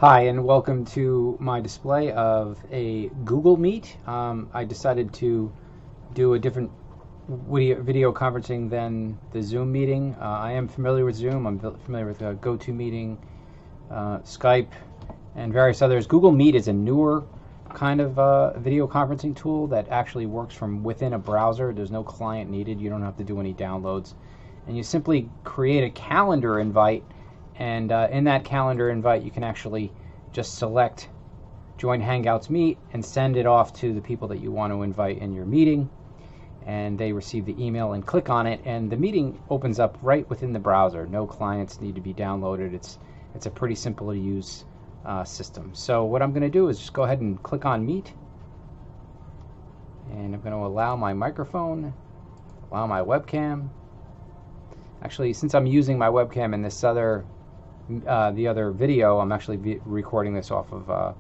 Hi, and welcome to my display of a Google Meet. I decided to do a different video conferencing than the Zoom meeting. I am familiar with Zoom. I'm familiar with GoToMeeting, Skype, and various others. Google Meet is a newer kind of video conferencing tool that actually works from within a browser. There's no client needed. You don't have to do any downloads. And you simply create a calendar invite, and in that calendar invite you can actually just select Join Hangouts Meet and send it off to the people that you want to invite in your meeting, and they receive the email and click on it, and the meeting opens up right within the browser. No clients need to be downloaded. It's a pretty simple to use system. So what I'm going to do is just go ahead and click on Meet, and I'm going to allow my microphone, allow my webcam. Actually, since I'm using my webcam in this other the other video, I'm actually recording this off of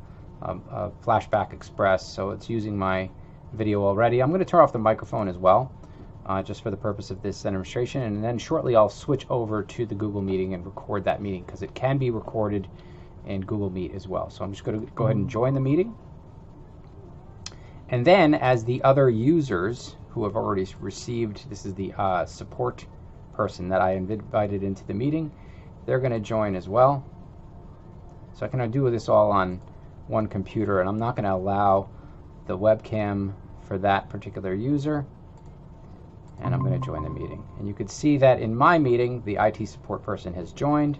Flashback Express, so it's using my video already. I'm going to turn off the microphone as well, just for the purpose of this demonstration, and then shortly I'll switch over to the Google Meeting and record that meeting, because it can be recorded in Google Meet as well. So I'm just going to go ahead and join the meeting, and then as the other users who have already received, this is the support person that I invited into the meeting, they're going to join as well. So I can do this all on one computer, and I'm not going to allow the webcam for that particular user, and I'm going to join the meeting. And you can see that in my meeting the IT support person has joined,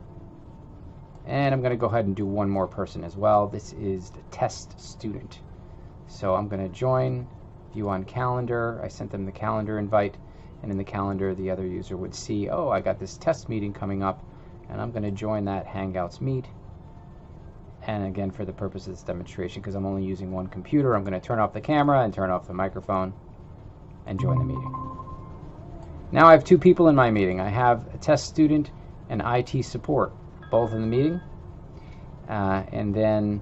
and I'm going to go ahead and do one more person as well. This is the test student. So I'm going to join, view on calendar. I sent them the calendar invite, and in the calendar the other user would see, oh, I got this test meeting coming up, and I'm going to join that Hangouts Meet. And again, for the purpose of this demonstration, because I'm only using one computer, I'm going to turn off the camera and turn off the microphone and join the meeting. Now I have two people in my meeting. I have a test student and IT support, both in the meeting. And then,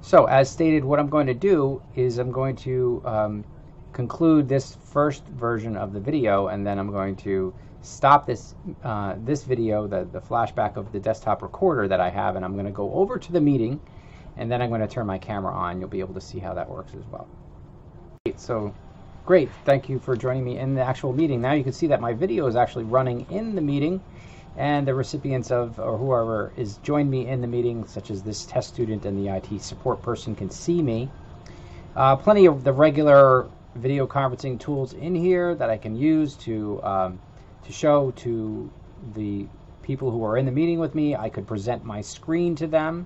so as stated, what I'm going to do is I'm going to conclude this first version of the video, and then I'm going to stop this video, the flashback of the desktop recorder that I have, and I'm going to go over to the meeting, and then I'm going to turn my camera on. You'll be able to see how that works as well. So great, thank you for joining me in the actual meeting. Now you can see that my video is actually running in the meeting, and the recipients of, or whoever is joined me in the meeting, such as this test student and the IT support person, can see me. Plenty of the regular video conferencing tools in here that I can use to show to the people who are in the meeting with me. I could present my screen to them.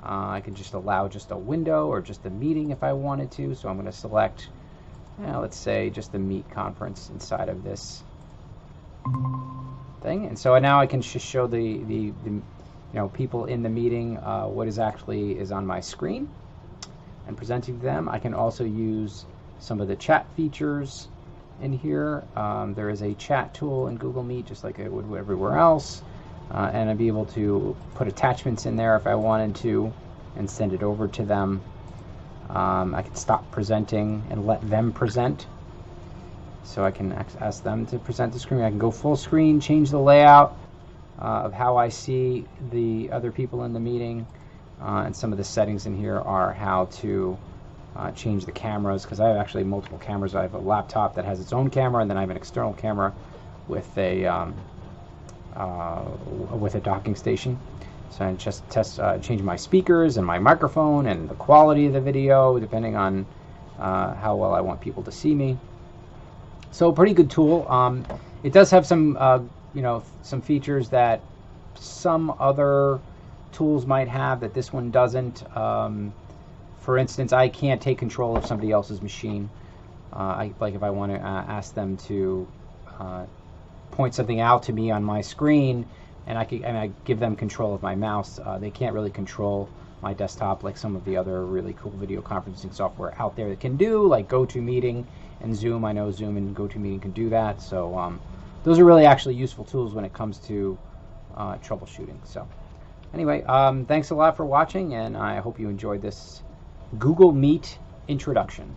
I could just allow just a window or just a meeting if I wanted to. So I'm going to select, let's say, just the Meet conference inside of this thing. And so now I can just show the people in the meeting what is on my screen and presenting to them. I can also use some of the chat features in here. There is a chat tool in Google Meet, just like it would everywhere else, and I'd be able to put attachments in there if I wanted to and send it over to them. I can stop presenting and let them present, so I can ask them to present the screen. I can go full screen, change the layout of how I see the other people in the meeting. And some of the settings in here are how to change the cameras, because I have actually multiple cameras. I have a laptop that has its own camera, and then I have an external camera with a docking station. So I just change my speakers and my microphone and the quality of the video depending on how well I want people to see me. So pretty good tool. It does have some some features that some other tools might have that this one doesn't. For instance, I can't take control of somebody else's machine. Like if I want to ask them to point something out to me on my screen, and I give them control of my mouse, they can't really control my desktop like some of the other really cool video conferencing software out there that can do, like GoToMeeting and Zoom. I know Zoom and GoToMeeting can do that. So those are really actually useful tools when it comes to troubleshooting. So anyway, thanks a lot for watching, and I hope you enjoyed this Google Meet introduction.